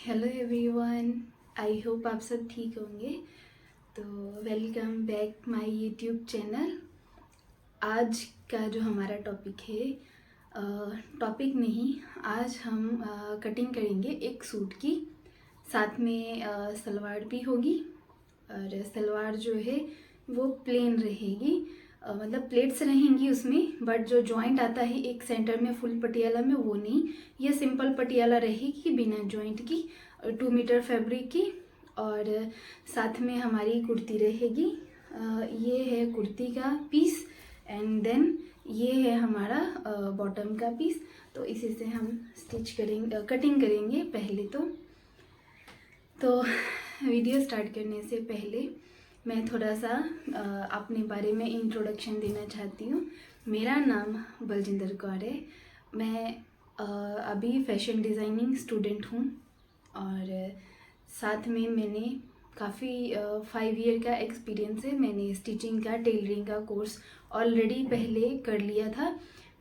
Hello everyone. I hope आप सब ठीक होंगे। तो welcome back my YouTube channel. आज का जो हमारा टॉपिक है, टॉपिक नहीं, आज हम कटिंग करेंगे एक सूट की। साथ में सलवार भी होगी और सलवार जो है वो प्लेन रहेगी। मतलब प्लेट्स रहेंगी उसमें, बट जो जॉइंट आता है एक सेंटर में फुल पटियाला में वो नहीं, ये सिंपल पटियाला रहेगी बिना जॉइंट की, 2 मीटर फैब्रिक की। और साथ में हमारी कुर्ती रहेगी। ये है कुर्ती का पीस एंड देन ये है हमारा बॉटम का पीस। तो इसी से हम स्टिच करेंगे, कटिंग करेंगे पहले तो वीडियो स्टार्ट करने से पहले मैं थोड़ा सा अपने बारे में इंट्रोडक्शन देना चाहती हूँ। मेरा नाम बलजिंदर कौर है। मैं अभी फैशन डिज़ाइनिंग स्टूडेंट हूँ और साथ में मैंने काफ़ी 5 ईयर का एक्सपीरियंस है। मैंने स्टिचिंग का, टेलरिंग का कोर्स ऑलरेडी पहले कर लिया था,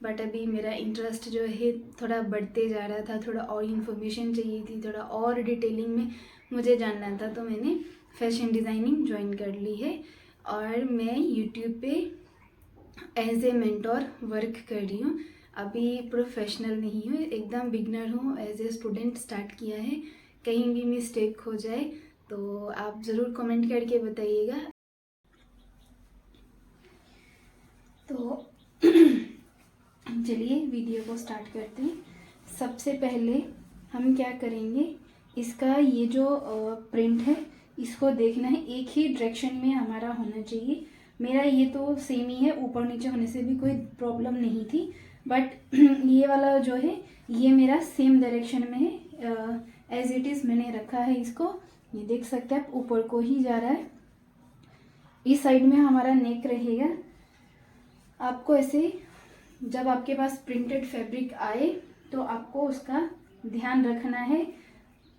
बट अभी मेरा इंटरेस्ट जो है थोड़ा बढ़ते जा रहा था। थोड़ा और इन्फॉर्मेशन चाहिए थी, थोड़ा और डिटेलिंग में मुझे जानना था, तो मैंने फैशन डिज़ाइनिंग ज्वाइन कर ली है। और मैं यूट्यूब पे एज ए मेंटोर वर्क कर रही हूँ। अभी प्रोफेशनल नहीं हूँ, एकदम बिगनर हूँ। एज ए स्टूडेंट स्टार्ट किया है। कहीं भी मिस्टेक हो जाए तो आप ज़रूर कमेंट करके बताइएगा। तो चलिए वीडियो को स्टार्ट करते हैं। सबसे पहले हम क्या करेंगे, इसका ये जो प्रिंट है इसको देखना है, एक ही डायरेक्शन में हमारा होना चाहिए। मेरा ये तो सेम ही है, ऊपर नीचे होने से भी कोई प्रॉब्लम नहीं थी, बट ये वाला जो है ये मेरा सेम डायरेक्शन में है। एज इट इज़ मैंने रखा है इसको, ये देख सकते हैं आप, ऊपर को ही जा रहा है। इस साइड में हमारा नेक रहेगा। आपको ऐसे जब आपके पास प्रिंटेड फैब्रिक आए तो आपको उसका ध्यान रखना है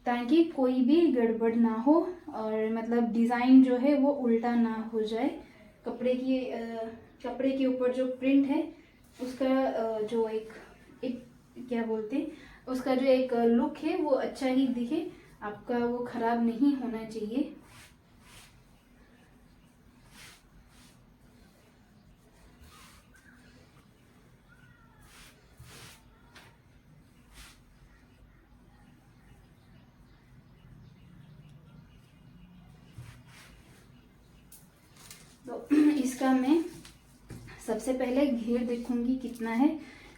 ताकि कोई भी गड़बड़ ना हो और मतलब डिज़ाइन जो है वो उल्टा ना हो जाए। कपड़े के ऊपर जो प्रिंट है उसका जो एक क्या बोलते हैं, उसका जो एक लुक है वो अच्छा ही दिखे, आपका वो खराब नहीं होना चाहिए। तो इसका मैं सबसे पहले घेर देखूंगी कितना है।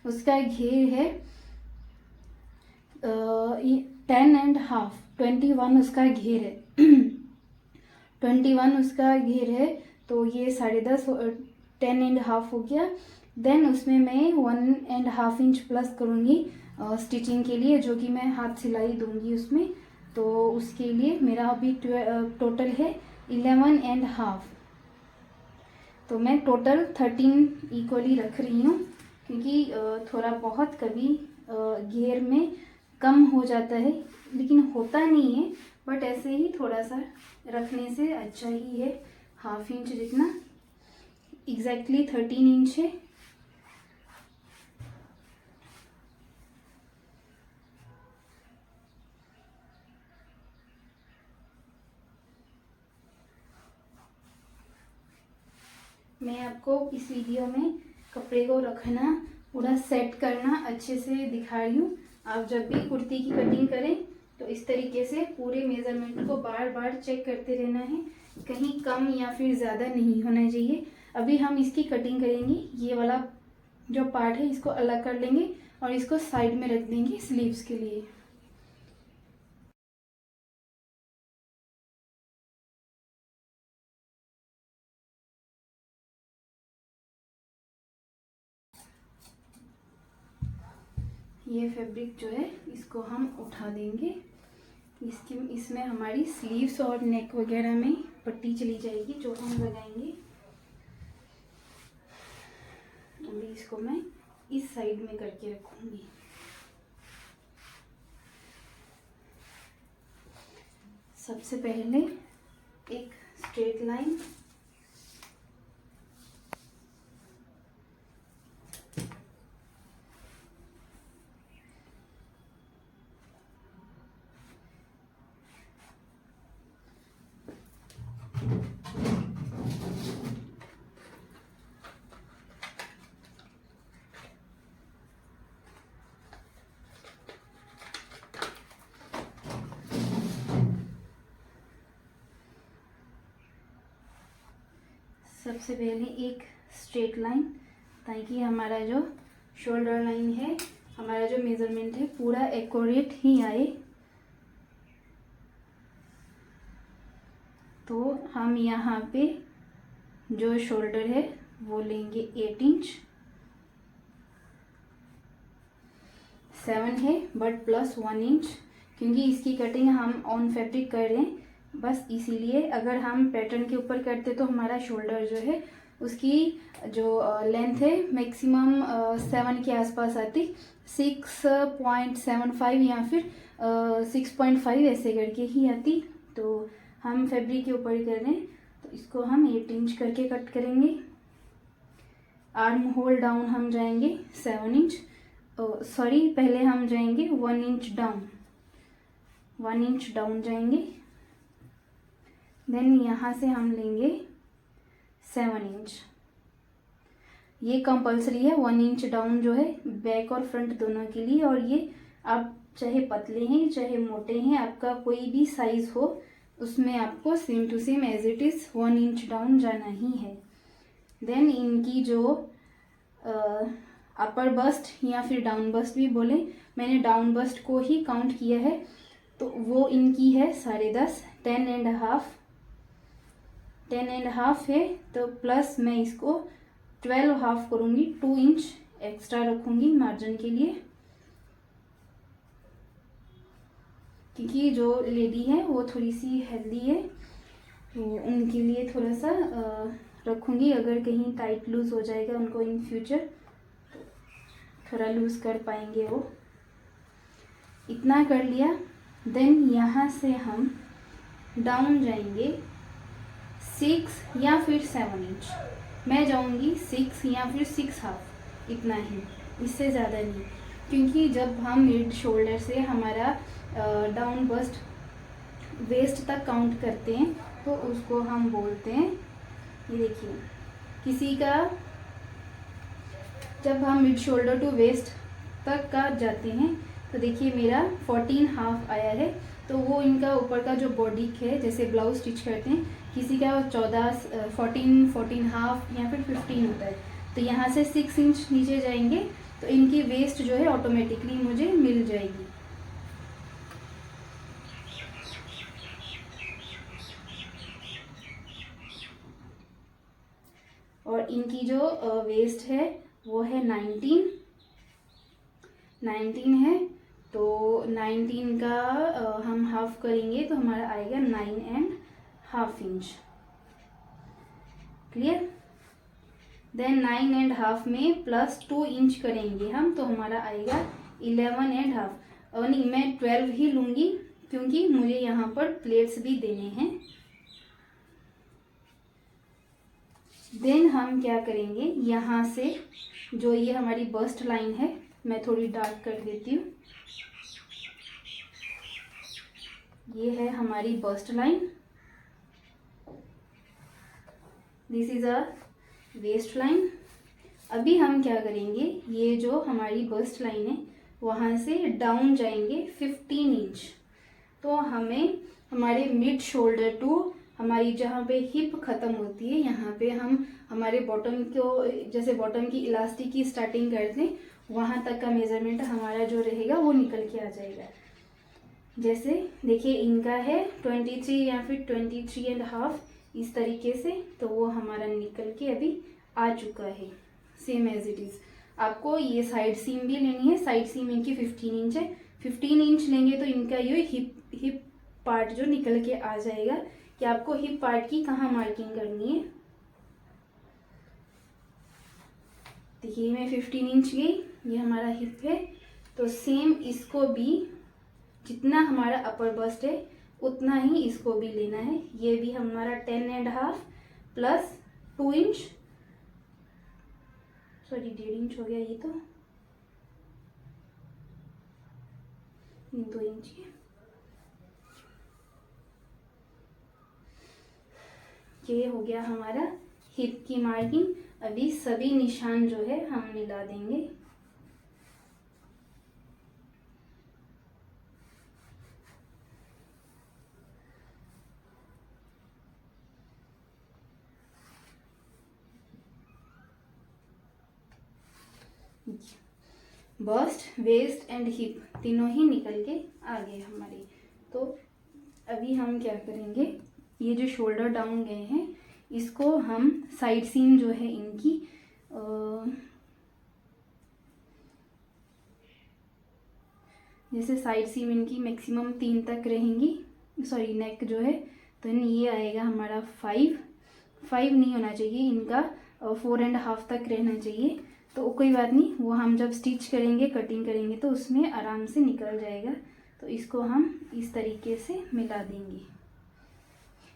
उसका घेर है 10.5, 21 उसका घेर है। 21 उसका घेर है, तो ये 10.5, 10.5 हो गया। देन उसमें मैं 1.5 इंच प्लस करूँगी स्टिचिंग के लिए, जो कि मैं हाथ सिलाई दूंगी उसमें। तो उसके लिए मेरा अभी टोटल है 11.5। तो मैं टोटल 13 इक्वली रख रही हूँ, क्योंकि थोड़ा बहुत कभी घेर में कम हो जाता है, लेकिन होता नहीं है, बट ऐसे ही थोड़ा सा रखने से अच्छा ही है। 1/2 इंच जितना, एग्जैक्टली 13 इंच है। मैं आपको इस वीडियो में कपड़े को रखना, पूरा सेट करना अच्छे से दिखा रही हूँ। आप जब भी कुर्ती की कटिंग करें तो इस तरीके से पूरे मेजरमेंट को बार बार चेक करते रहना है, कहीं कम या फिर ज़्यादा नहीं होना चाहिए। अभी हम इसकी कटिंग करेंगे। ये वाला जो पार्ट है इसको अलग कर लेंगे और इसको साइड में रख देंगे स्लीव्स के लिए। ये फैब्रिक जो है इसको हम उठा देंगे। इसमें हमारी स्लीव्स और नेक वगैरह में पट्टी चली जाएगी जो हम लगाएंगे। अभी इसको मैं इस साइड में करके रखूंगी। सबसे पहले एक स्ट्रेट लाइन, सबसे पहले एक स्ट्रेट लाइन, ताकि हमारा जो शोल्डर लाइन है, हमारा जो मेज़रमेंट है पूरा एक्यूरेट ही आए। तो हम यहाँ पे जो शोल्डर है वो लेंगे 8 इंच, 7 है बट प्लस 1 इंच, क्योंकि इसकी कटिंग हम ऑन फैब्रिक कर रहे हैं, बस इसीलिए। अगर हम पैटर्न के ऊपर करते तो हमारा शोल्डर जो है उसकी जो लेंथ है मैक्सिमम 7 के आसपास आती, 6.75 या फिर 6.5 ऐसे करके ही आती। तो हम फैब्रिक के ऊपर कर रहे हैं तो इसको हम 8 इंच करके कट करेंगे। आर्म होल डाउन हम जाएंगे 7 इंच, सॉरी पहले हम जाएंगे 1 इंच डाउन, 1 इंच डाउन जाएंगे। देन यहाँ से हम लेंगे 7 इंच। ये कंपलसरी है 1 इंच डाउन जो है बैक और फ्रंट दोनों के लिए। और ये आप चाहे पतले हैं चाहे मोटे हैं, आपका कोई भी साइज हो उसमें आपको same to same as it is 1 inch down जाना ही है। देन इनकी जो अपर बस्ट या फिर डाउन बस्ट भी बोले, मैंने डाउन बस्ट को ही काउंट किया है, तो वो इनकी है 10.5, 10.5 है। तो प्लस मैं इसको 12.5 करूँगी, 2 इंच एक्स्ट्रा रखूँगी मार्जिन के लिए, क्योंकि जो लेडी है वो थोड़ी सी हेल्दी है तो उनके लिए थोड़ा सा रखूँगी। अगर कहीं टाइट लूज़ हो जाएगा उनको इन फ्यूचर तो थोड़ा लूज़ कर पाएंगे वो। इतना कर लिया। देन यहाँ से हम डाउन जाएंगे 6 या फिर 7 इंच, मैं जाऊँगी 6 या फिर 6.5, इतना ही, इससे ज़्यादा नहीं, क्योंकि जब हम मिड शोल्डर से हमारा डाउन बस्ट वेस्ट तक काउंट करते हैं तो उसको हम बोलते हैं, ये देखिए किसी का जब हम मिड शोल्डर टू वेस्ट तक का जाते हैं तो देखिए मेरा 14.5 आया है। तो वो इनका ऊपर का जो बॉडी है, जैसे ब्लाउज स्टिच करते हैं, किसी का 14.5 या फिर 15 होता है, तो यहाँ से 6 इंच नीचे जाएंगे तो इनकी वेस्ट जो है ऑटोमेटिकली मुझे मिल जाएगी। और इनकी जो वेस्ट है वो है 19 है, तो 19 का हम हाफ करेंगे तो हमारा आएगा 9.5 इंच। क्लियर? देन 9.5 में प्लस 2 इंच करेंगे हम तो हमारा आएगा 11.5। और नहीं, मैं 12 ही लूँगी क्योंकि मुझे यहाँ पर प्लेट्स भी देने हैं। देन हम क्या करेंगे, यहाँ से जो ये हमारी बस्ट लाइन है, मैं थोड़ी डार्क कर देती हूँ, ये है हमारी bust line, this is a waist line. अभी हम क्या करेंगे, ये जो हमारी बस्ट लाइन है वहाँ से डाउन जाएंगे 15 इंच। तो हमें हमारे मिड शोल्डर टू हमारी जहाँ पे हिप ख़त्म होती है, यहाँ पे हम हमारे बॉटम को, जैसे बॉटम की इलास्टिक की स्टार्टिंग करते हैं, वहाँ तक का मेज़रमेंट हमारा जो रहेगा वो निकल के आ जाएगा। जैसे देखिए इनका है 23 या फिर 23.5 इस तरीके से, तो वो हमारा निकल के अभी आ चुका है सेम एज इट इज़। आपको ये साइड सीम भी लेनी है, साइड सीम इनकी 15 इंच है, 15 इंच लेंगे तो इनका ये हिप पार्ट जो निकल के आ जाएगा कि आपको हिप पार्ट की कहाँ मार्किंग करनी है। देखिए मैं 15 इंच गई, ये हमारा हिप है, तो सेम इसको भी जितना हमारा अपर बस्ट है उतना ही इसको भी लेना है। ये भी हमारा 10.5 प्लस 2 इंच, सॉरी 1.5 इंच हो गया, ये तो 2 इंच है। ये हो गया हमारा हिप की मार्किंग। अभी सभी निशान जो है हम मिला देंगे। बस्ट, वेस्ट एंड हिप तीनों ही निकल के आ गए हमारे। तो अभी हम क्या करेंगे, ये जो शोल्डर डाउन गए हैं इसको हम साइड सीम जो है इनकी जैसे साइड सीम इनकी मैक्सिमम 3 तक रहेंगी, सॉरी नेक जो है, तो ये आएगा हमारा 5 नहीं होना चाहिए इनका, 4.5 तक रहना चाहिए। तो कोई बात नहीं, वो हम जब स्टिच करेंगे, कटिंग करेंगे तो उसमें आराम से निकल जाएगा। तो इसको हम इस तरीके से मिला देंगे।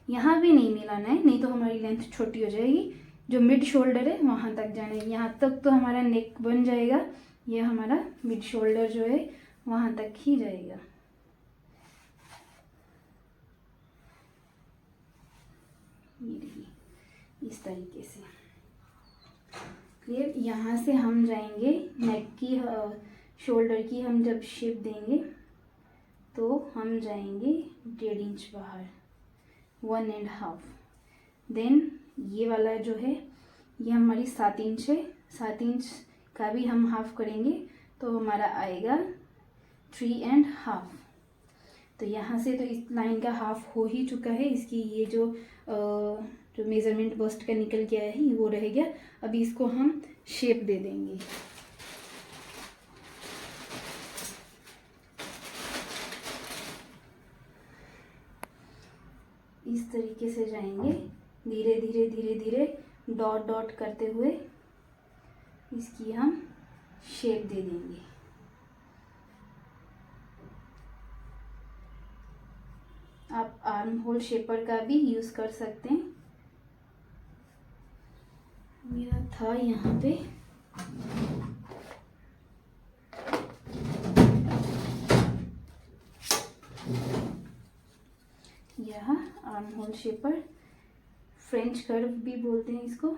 यहाँ भी नहीं मिलाना है, नहीं तो हमारी लेंथ छोटी हो जाएगी। जो मिड शोल्डर है वहाँ तक जाना है, यहाँ तक तो हमारा नेक बन जाएगा, ये हमारा मिड शोल्डर जो है वहाँ तक ही जाएगा। ये देखिए इस तरीके से क्लियर। यहाँ से हम जाएंगे नेक की, शोल्डर की हम जब शेप देंगे तो हम जाएंगे 1.5 इंच बाहर, 1.5। देन ये वाला जो है ये हमारी 7 इंच है, 7 इंच का भी हम हाफ करेंगे तो हमारा आएगा 3.5। तो यहाँ से तो इस लाइन का हाफ हो ही चुका है, इसकी ये जो मेज़रमेंट बस्ट का निकल के आया है वो रह गया। अभी इसको हम शेप दे देंगे। इस तरीके से जाएंगे, धीरे धीरे धीरे धीरे डॉट डॉट करते हुए इसकी हम शेप दे देंगे। आप आर्म होल शेपर का भी यूज कर सकते हैं। मेरा था यहाँ पे यह arm hole shaper, French curve भी बोलते हैं इसको।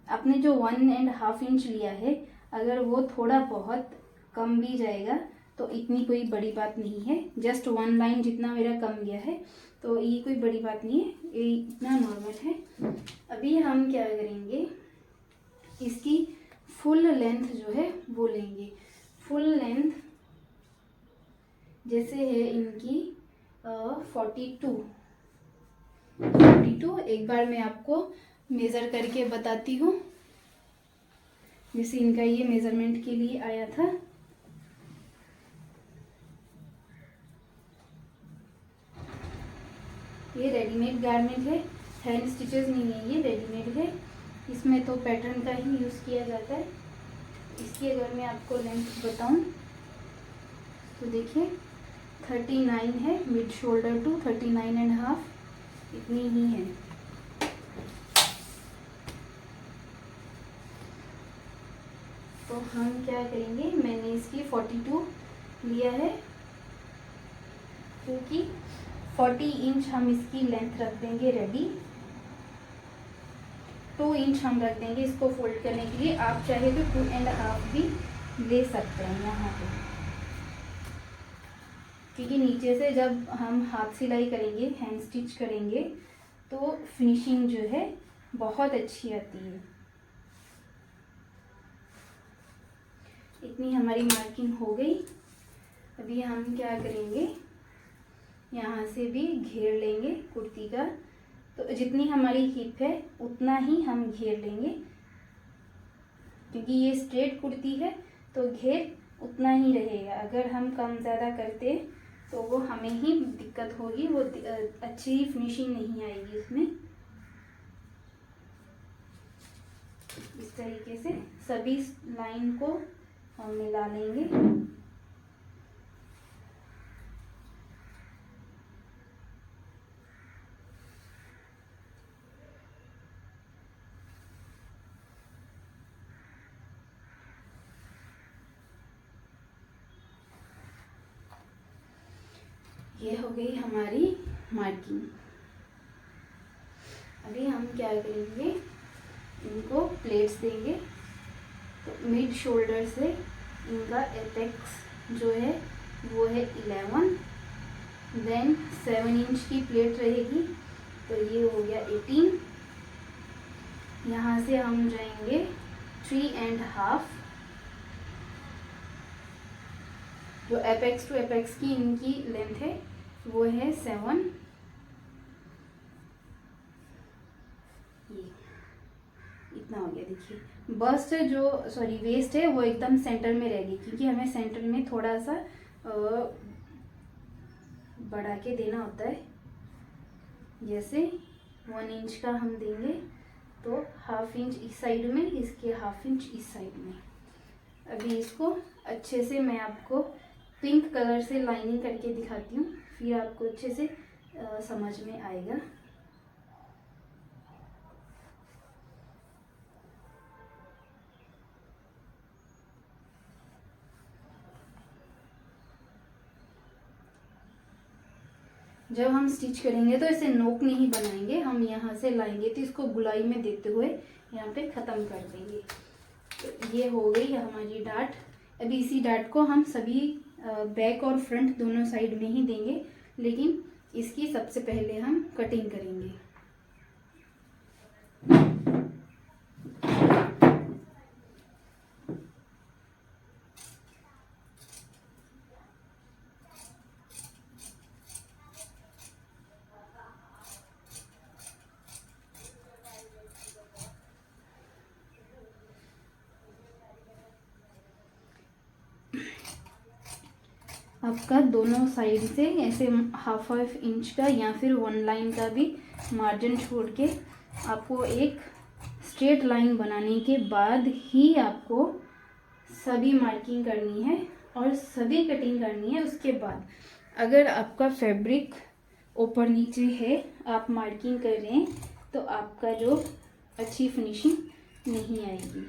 आपने जो 1.5 इंच लिया है, अगर वो थोड़ा बहुत कम भी जाएगा तो इतनी कोई बड़ी बात नहीं है। जस्ट 1 लाइन जितना मेरा कम गया है तो ये कोई बड़ी बात नहीं है, ये इतना नॉर्मल है। अभी हम क्या करेंगे, इसकी फुल लेंथ जो है वो लेंगे। फुल लेंथ जैसे है इनकी 42। एक बार मैं आपको मेज़र करके बताती हूँ। जैसे इनका ये मेज़रमेंट के लिए आया था, ये रेडीमेड गारमेंट है, हैंड स्टिचेस नहीं है, ये रेडीमेड है। इसमें तो पैटर्न का ही यूज़ किया जाता है। इसकी अगर मैं आपको लेंथ बताऊं तो देखिए 39 है, मिड शोल्डर टू 39.5 इतनी ही है। तो हम क्या करेंगे, मैंने इसकी 42 लिया है क्योंकि 40 इंच हम इसकी लेंथ रख देंगे रेडी। 2 इंच हम रख देंगे इसको फोल्ड करने के लिए। आप चाहे तो 2.5 भी ले सकते हैं यहाँ पे, क्योंकि नीचे से जब हम हाथ सिलाई करेंगे, हैंड स्टिच करेंगे तो फिनिशिंग जो है बहुत अच्छी आती है। इतनी हमारी मार्किंग हो गई। अभी हम क्या करेंगे, यहाँ से भी घेर लेंगे कुर्ती का। तो जितनी हमारी हिप है उतना ही हम घेर लेंगे, क्योंकि ये स्ट्रेट कुर्ती है तो घेर उतना ही रहेगा। अगर हम कम ज़्यादा करते तो वो हमें ही दिक्कत होगी, वो अच्छी फिनिशिंग नहीं आएगी इसमें। इस तरीके से सभी लाइन को हम मिला लेंगे। ये हो गई हमारी मार्किंग। अभी हम क्या करेंगे, इनको प्लेट्स देंगे। तो मिड शोल्डर से इनका एपेक्स जो है वो है 11, देन 7 इंच की प्लेट रहेगी तो ये हो गया 18। यहाँ से हम जाएंगे 3.5, जो एपेक्स टू एपेक्स की इनकी लेंथ है वो है 7। ये इतना हो गया। देखिए बस्ट जो वेस्ट है वो एकदम सेंटर में रहेगी, क्योंकि हमें सेंटर में थोड़ा सा बढ़ा के देना होता है। जैसे 1 इंच का हम देंगे तो 1/2 इंच इस साइड में, इसके 1/2 इंच इस साइड में। अभी इसको अच्छे से मैं आपको पिंक कलर से लाइनिंग करके दिखाती हूँ, फिर आपको अच्छे से समझ में आएगा। जब हम स्टिच करेंगे तो इसे नोक नहीं बनाएंगे, हम यहाँ से लाएंगे तो इसको गुलाई में देते हुए यहाँ पे ख़त्म कर देंगे। तो ये हो गई हमारी डाट। अभी इसी डाट को हम सभी बैक और फ्रंट दोनों साइड में ही देंगे, लेकिन इसकी सबसे पहले हम कटिंग करेंगे। आपका दोनों साइड से ऐसे 1/2 इंच का या फिर 1 लाइन का भी मार्जिन छोड़ के आपको एक स्ट्रेट लाइन बनाने के बाद ही आपको सभी मार्किंग करनी है और सभी कटिंग करनी है। उसके बाद अगर आपका फैब्रिक ऊपर नीचे है, आप मार्किंग कर रहे हैं, तो आपका जो अच्छी फिनिशिंग नहीं आएगी।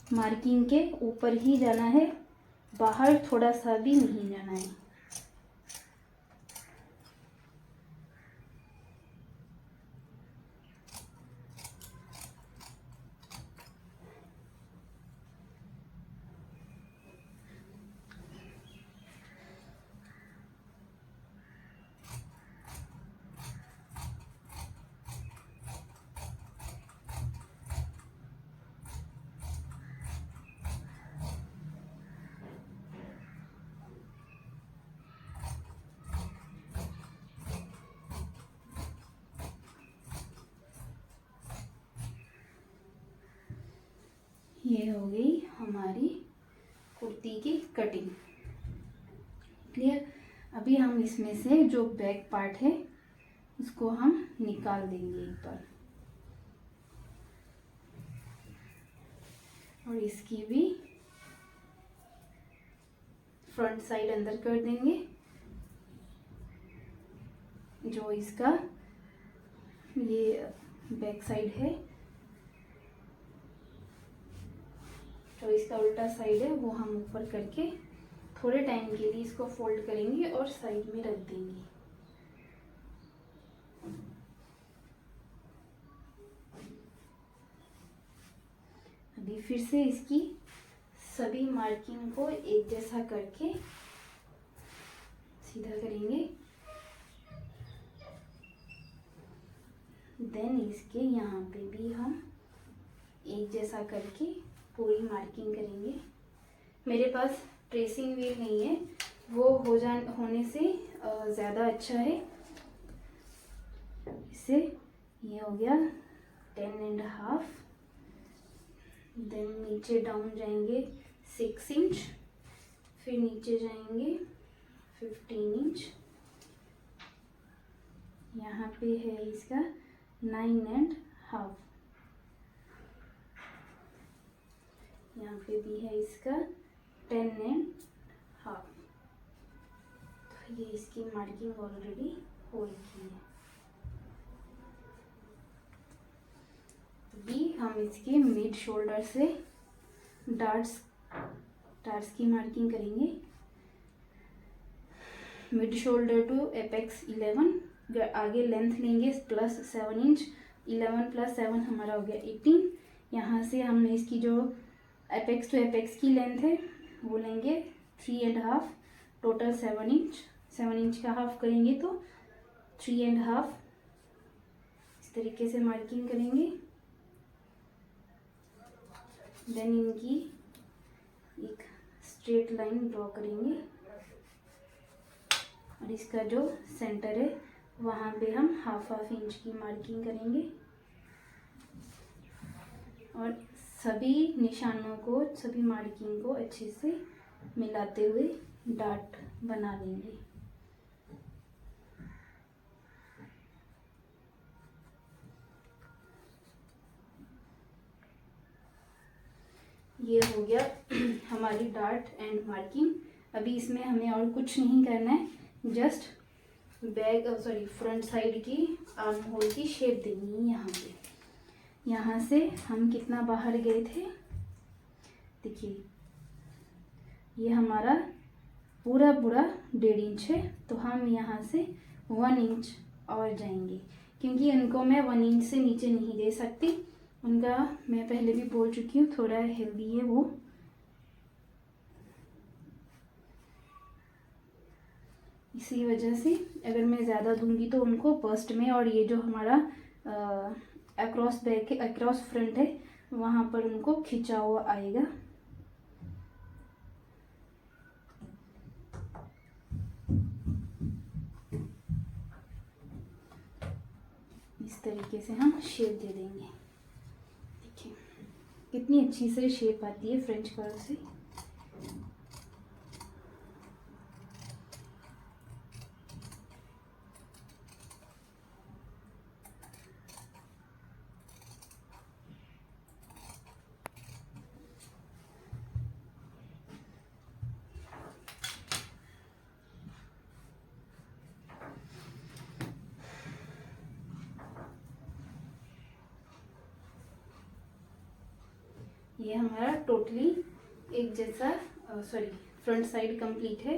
मार्किंग के ऊपर ही जाना है, बाहर थोड़ा सा भी नहीं जाना है। ये हो गई हमारी कुर्ती की कटिंग। क्लियर। अभी हम इसमें से जो बैक पार्ट है उसको हम निकाल देंगे एक बार, और इसकी भी फ्रंट साइड अंदर कर देंगे। जो इसका ये बैक साइड है, जो इसका उल्टा साइड है, वो हम ऊपर करके थोड़े टाइम के लिए इसको फोल्ड करेंगे और साइड में रख देंगे। अभी फिर से इसकी सभी मार्किंग को एक जैसा करके सीधा करेंगे। देन इसके यहाँ पे भी हम एक जैसा करके पूरी मार्किंग करेंगे। मेरे पास ट्रेसिंग व्हील नहीं है, वो होने से ज़्यादा अच्छा है। इससे ये हो गया 10.5। देन नीचे डाउन जाएंगे 6 इंच, फिर नीचे जाएंगे 15 इंच। यहाँ पे है इसका 9.5। यहाँ पे भी है इसका 10.5। तो ये इसकी मार्किंग ऑलरेडी हो रखी है। अभी हम इसके मिड शोल्डर से डार्ट्स की मार्किंग करेंगे। मिड शोल्डर टू एपेक्स 11, आगे लेंथ लेंगे प्लस 7 इंच। 11 + 7 हमारा हो गया 18। यहाँ से हमने इसकी जो एपेक्स टू एपेक्स की लेंथ है वो लेंगे 3.5, टोटल 7 इंच। 7 इंच का हाफ करेंगे तो 3.5 इस तरीके से मार्किंग करेंगे। देन इनकी एक स्ट्रेट लाइन ड्रॉ करेंगे और इसका जो सेंटर है वहाँ पे हम हाफ इंच की मार्किंग करेंगे और सभी निशानों को, सभी मार्किंग को अच्छे से मिलाते हुए डार्ट बना लेंगे। ये हो गया हमारी डार्ट एंड मार्किंग। अभी इसमें हमें और कुछ नहीं करना है, जस्ट फ्रंट साइड की आर्म होल की शेप देनी है। यहाँ पे, यहाँ से हम कितना बाहर गए थे, देखिए ये हमारा पूरा 1.5 इंच है, तो हम यहाँ से 1 इंच और जाएंगे, क्योंकि उनको मैं 1 इंच से नीचे नहीं दे सकती। उनका मैं पहले भी बोल चुकी हूँ, थोड़ा हेल्दी है वो। इसी वजह से अगर मैं ज़्यादा दूंगी तो उनको बस्ट में, और ये जो हमारा अक्रॉस बैक है, अक्रॉस फ्रंट है, वहाँ पर उनको खिंचा हुआ आएगा। इस तरीके से हम शेप दे देंगे। देखिए कितनी अच्छी से शेप आती है फ्रेंच कर्व से। ये हमारा टोटली एक जैसा फ्रंट साइड कंप्लीट है।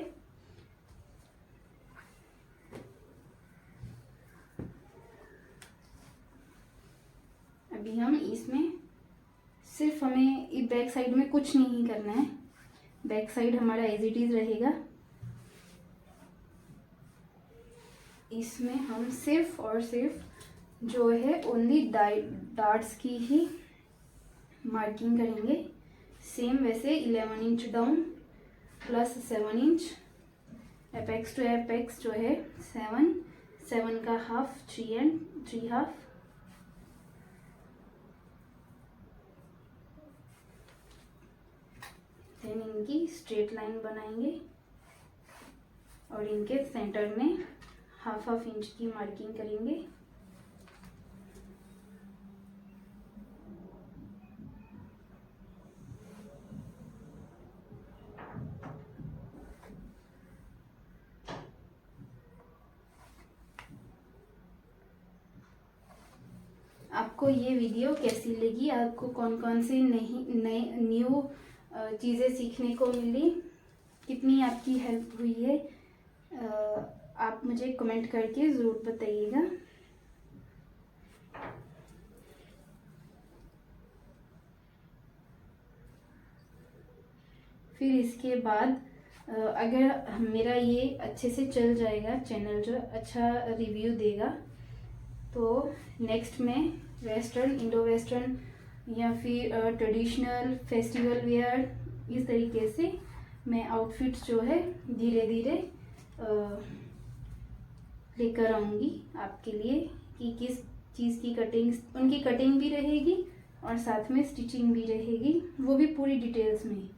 अभी हम इसमें सिर्फ हमें बैक साइड में कुछ नहीं करना है, बैक साइड हमारा एज इट इज रहेगा। इसमें हम सिर्फ और सिर्फ जो है ओनली डार्ट्स की ही मार्किंग करेंगे। सेम वैसे 11 inch down plus 7 inch, apex to apex जो है 7 का हाफ 3 एंड 3 हाफ। देन इनकी स्ट्रेट लाइन बनाएंगे और इनके सेंटर में हाफ इंच की मार्किंग करेंगे। आपको ये वीडियो कैसी लगी, आपको कौन कौन सी नई न्यू चीज़ें सीखने को मिली, कितनी आपकी हेल्प हुई है, आप मुझे कमेंट करके ज़रूर बताइएगा। फिर इसके बाद अगर मेरा ये अच्छे से चल जाएगा, चैनल जो अच्छा रिव्यू देगा, तो नेक्स्ट में वेस्टर्न, इंडो वेस्टर्न या फिर ट्रेडिशनल फेस्टिवल वेयर, इस तरीके से मैं आउटफिट्स जो है धीरे धीरे लेकर आऊँगी आपके लिए, कि किस चीज़ की कटिंग, उनकी कटिंग भी रहेगी और साथ में स्टिचिंग भी रहेगी, वो भी पूरी डिटेल्स में।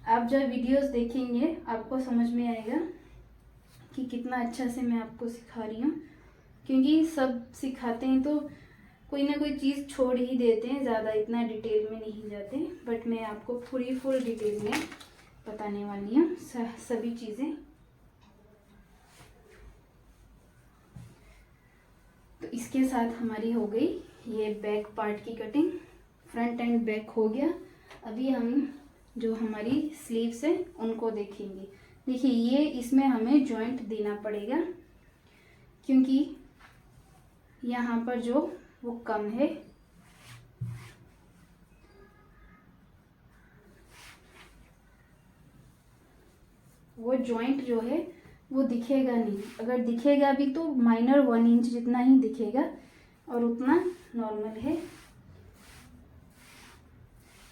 आप जब वीडियोस देखेंगे आपको समझ में आएगा कि कितना अच्छा से मैं आपको सिखा रही हूँ, क्योंकि सब सिखाते हैं तो कोई ना कोई चीज़ छोड़ ही देते हैं, ज़्यादा इतना डिटेल में नहीं जाते, बट मैं आपको पूरी फुल डिटेल में बताने वाली हूँ सभी चीज़ें। तो इसके साथ हमारी हो गई ये बैक पार्ट की कटिंग, फ्रंट एंड बैक हो गया। अभी हम जो हमारी स्लीव्स है उनको देखेंगे। देखिए ये इसमें हमें जॉइंट देना पड़ेगा, क्योंकि यहाँ पर जो वो कम है, वो जॉइंट जो है वो दिखेगा नहीं, अगर दिखेगा भी तो माइनर 1 इंच जितना ही दिखेगा और उतना नॉर्मल है।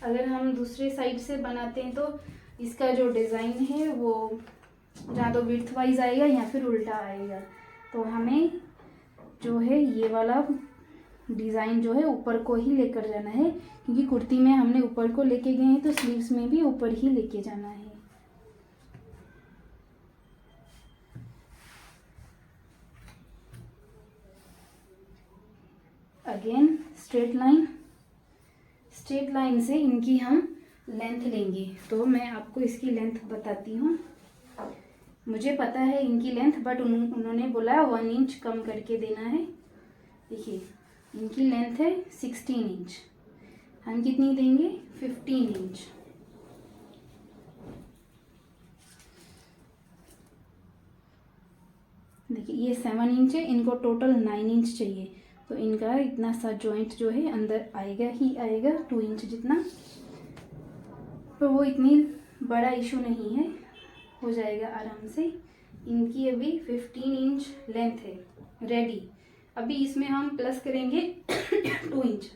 अगर हम दूसरे साइड से बनाते हैं तो इसका जो डिज़ाइन है वो या तो विड्थ वाइज आएगा या फिर उल्टा आएगा। तो हमें जो है ये वाला डिज़ाइन जो है ऊपर को ही लेकर जाना है, क्योंकि कुर्ती में हमने ऊपर को लेके गए हैं तो स्लीव्स में भी ऊपर ही लेके जाना है। अगेन स्ट्रेट लाइन से इनकी हम लेंथ लेंगे। तो मैं आपको इसकी लेंथ बताती हूँ। मुझे पता है इनकी लेंथ, बट उन्होंने बोला 1 इंच कम करके देना है। देखिए इनकी लेंथ है 16 इंच, हम कितनी देंगे 15 इंच। देखिए ये 7 इंच है, इनको टोटल 9 इंच चाहिए, तो इनका इतना सा जॉइंट जो है अंदर आएगा ही आएगा 2 इंच जितना। तो वो इतनी बड़ा इशू नहीं है, हो जाएगा आराम से। इनकी अभी 15 इंच लेंथ है रेडी। अभी इसमें हम प्लस करेंगे 2 इंच,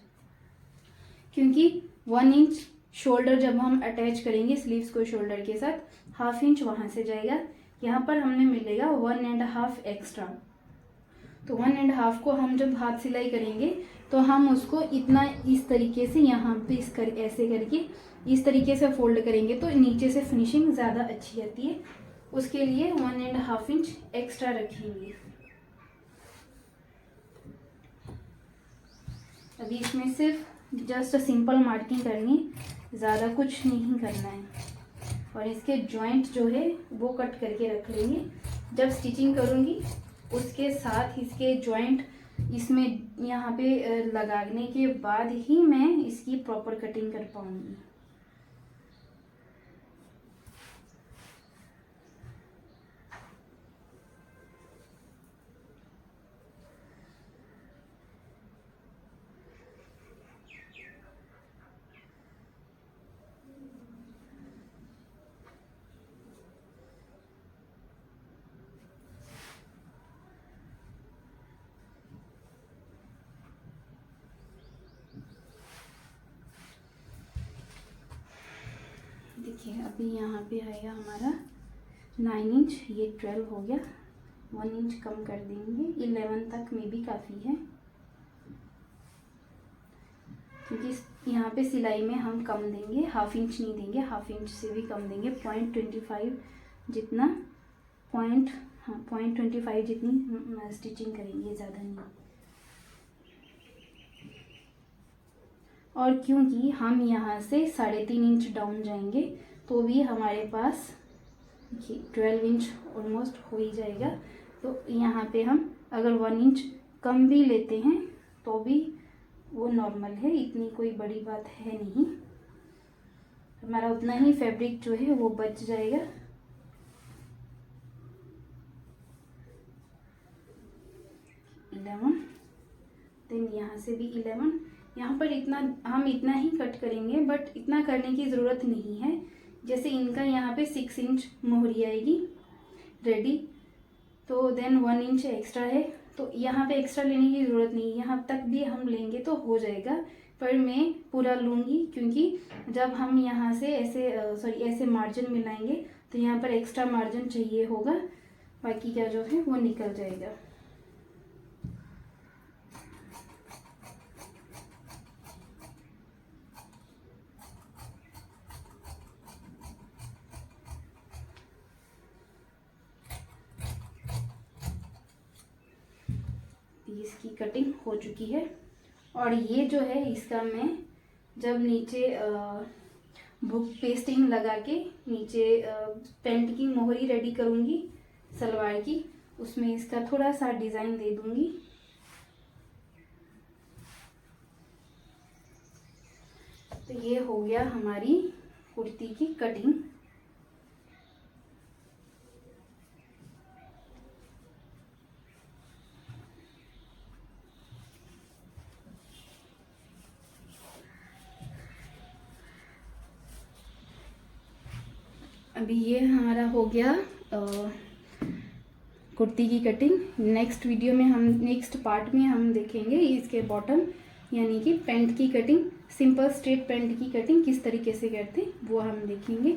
क्योंकि 1 इंच शोल्डर जब हम अटैच करेंगे स्लीव्स को शोल्डर के साथ, 1/2 इंच वहाँ से जाएगा, यहाँ पर हमें मिलेगा 1.5 एक्स्ट्रा। तो 1.5 को हम जब हाथ सिलाई करेंगे तो हम उसको इतना इस तरीके से यहाँ पे ऐसे करके इस तरीके से फोल्ड करेंगे तो नीचे से फिनिशिंग ज़्यादा अच्छी आती है। उसके लिए 1.5 इंच एक्स्ट्रा रखेंगे। अभी इसमें सिर्फ जस्ट सिंपल मार्किंग करनी है, ज़्यादा कुछ नहीं करना है। और इसके जॉइंट जो है वो कट करके रख लेंगे। जब स्टिचिंग करूँगी उसके साथ इसके जॉइंट इसमें यहाँ पे लगाने के बाद ही मैं इसकी प्रॉपर कटिंग कर पाऊँगी। देखिए अभी यहाँ पे आएगा हमारा 9 इंच, ये 12 हो गया, 1 इंच कम कर देंगे, 11 तक में भी काफ़ी है, क्योंकि यहाँ पे सिलाई में हम कम देंगे, 1/2 इंच नहीं देंगे, 1/2 इंच से भी कम देंगे, 0.25 जितना, 0.25 जितनी स्टिचिंग करेंगे, ज़्यादा नहीं। और क्योंकि हम यहाँ से 3.5 इंच डाउन जाएंगे तो भी हमारे पास 12 इंच ऑलमोस्ट हो ही जाएगा। तो यहाँ पे हम अगर 1 इंच कम भी लेते हैं तो भी वो नॉर्मल है, इतनी कोई बड़ी बात है नहीं। हमारा उतना ही फैब्रिक जो है वो बच जाएगा। देन यहाँ से भी 11। यहाँ पर हम इतना ही कट करेंगे, बट इतना करने की ज़रूरत नहीं है। जैसे इनका यहाँ पे 6 इंच मोहरी आएगी रेडी, तो देन 1 इंच एक्स्ट्रा है, तो यहाँ पे एक्स्ट्रा लेने की ज़रूरत नहीं, यहाँ तक भी हम लेंगे तो हो जाएगा। पर मैं पूरा लूँगी, क्योंकि जब हम यहाँ से ऐसे मार्जिन मिलाएंगे तो यहाँ पर एक्स्ट्रा मार्जिन चाहिए होगा, बाकी क्या जो है वो निकल जाएगा। इसकी कटिंग हो चुकी है। और ये जो है इसका मैं जब नीचे बुक पेस्टिंग लगा के नीचे पेंट की मोहरी रेडी करूँगी सलवार की, उसमें इसका थोड़ा सा डिज़ाइन दे दूँगी। तो ये हो गया हमारी कुर्ती की कटिंग। अभी ये हमारा हो गया कुर्ती की कटिंग। नेक्स्ट पार्ट में हम देखेंगे इसके बॉटम यानी कि पैंट की कटिंग, सिंपल स्ट्रेट पैंट की कटिंग किस तरीके से करते हैं वो हम देखेंगे।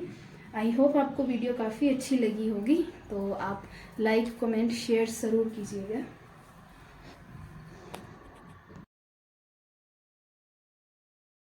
आई होप आपको वीडियो काफ़ी अच्छी लगी होगी, तो आप लाइक कमेंट शेयर ज़रूर कीजिएगा।